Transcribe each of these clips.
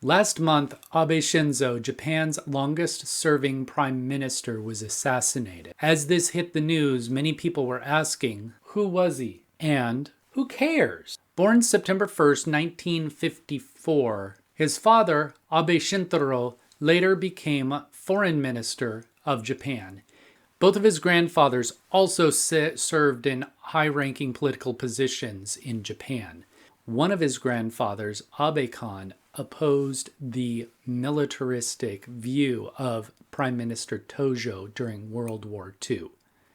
Last month, Abe Shinzo, Japan's longest-serving prime minister, was assassinated. As this hit the news, many people were asking, who was he? And who cares? Born September 1st, 1954, his father, Abe Shinzo, later became foreign minister of Japan. Both of his grandfathers also served in high-ranking political positions in Japan. One of his grandfathers, Abe Khan, opposed the militaristic view of Prime Minister Tojo during World War II.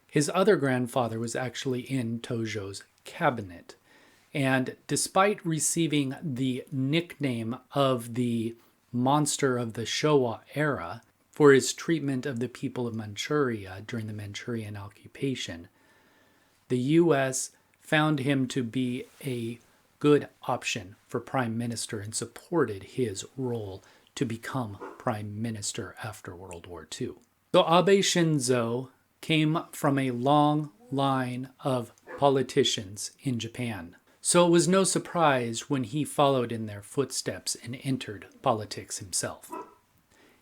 His other grandfather was actually in Tojo's cabinet, and despite receiving the nickname of the monster of the Showa era for his treatment of the people of Manchuria during the Manchurian occupation, the U.S. found him to be a good option for prime minister and supported his role to become prime minister after World War II. So Abe Shinzo came from a long line of politicians in Japan. So it was no surprise when he followed in their footsteps and entered politics himself.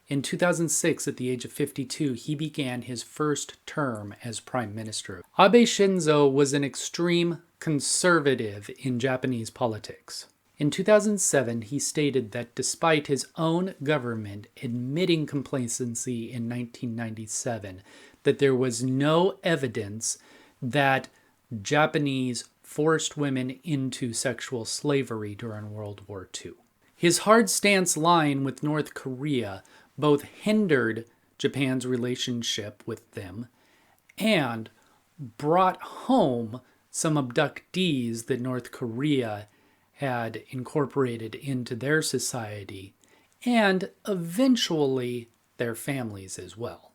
In 2006, at the age of 52, he began his first term as prime minister. Abe Shinzo was an extreme conservative in Japanese politics. In 2007, he stated that despite his own government admitting complacency in 1997, that there was no evidence that Japanese forced women into sexual slavery during World War II. His hard stance line with North Korea both hindered Japan's relationship with them and brought home some abductees that North Korea had incorporated into their society, and eventually their families as well.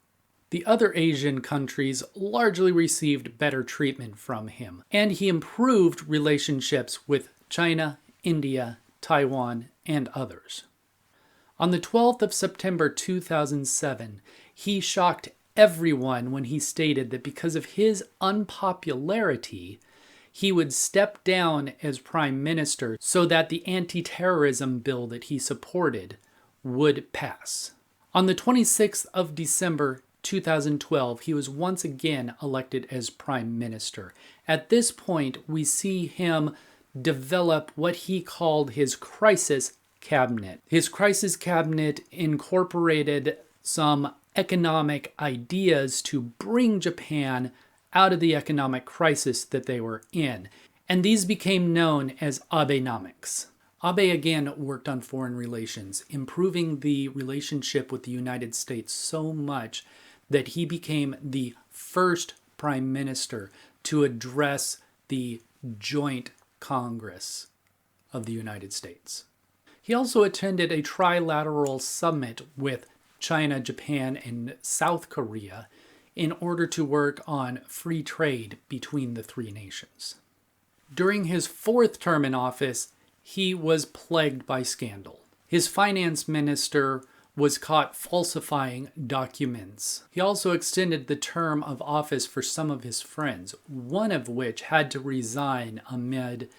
The other Asian countries largely received better treatment from him, and he improved relationships with China, India, Taiwan, and others. On the 12th of September 2007, he shocked everyone when he stated that because of his unpopularity, he would step down as prime minister so that the anti-terrorism bill that he supported would pass. On the 26th of December 2012, he was once again elected as prime minister. At this point, we see him develop what he called his crisis cabinet. His crisis cabinet incorporated some economic ideas to bring Japan out of the economic crisis that they were in, and these became known as Abenomics. Abe again worked on foreign relations, improving the relationship with the United States so much that he became the first prime minister to address the Joint Congress of the United States. He also attended a trilateral summit with China, Japan, and South Korea in order to work on free trade between the three nations. During his fourth term in office, he was plagued by scandal. His finance minister was caught falsifying documents. He also extended the term of office for some of his friends, one of which had to resign amid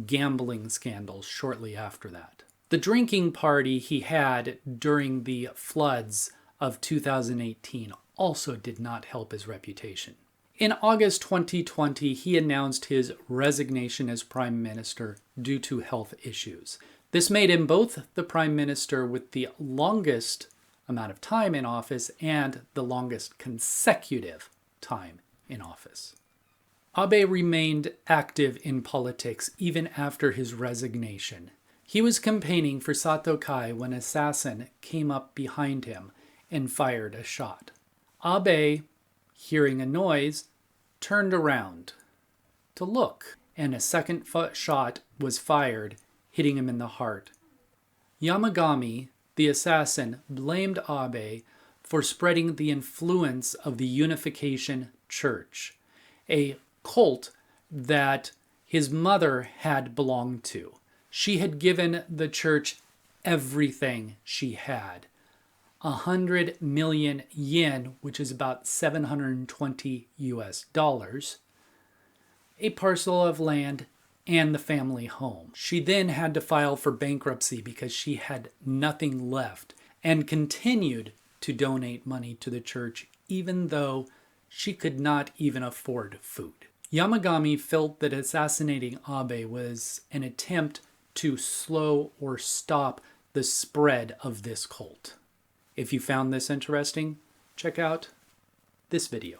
gambling scandals shortly after that. The drinking party he had during the floods of 2018 also did not help his reputation. In August 2020, he announced his resignation as prime minister due to health issues. This made him both the prime minister with the longest amount of time in office and the longest consecutive time in office. Abe remained active in politics even after his resignation. He was campaigning for Sato Kai when an assassin came up behind him and fired a shot. Abe, hearing a noise, turned around to look, and a second shot was fired, hitting him in the heart. Yamagami, the assassin, blamed Abe for spreading the influence of the Unification Church, a cult that his mother had belonged to. She had given the church everything she had. 100 million yen, which is about 720 US dollars, a parcel of land, and the family home. She then had to file for bankruptcy because she had nothing left and continued to donate money to the church even though she could not even afford food. Yamagami felt that assassinating Abe was an attempt to slow or stop the spread of this cult. If you found this interesting, check out this video.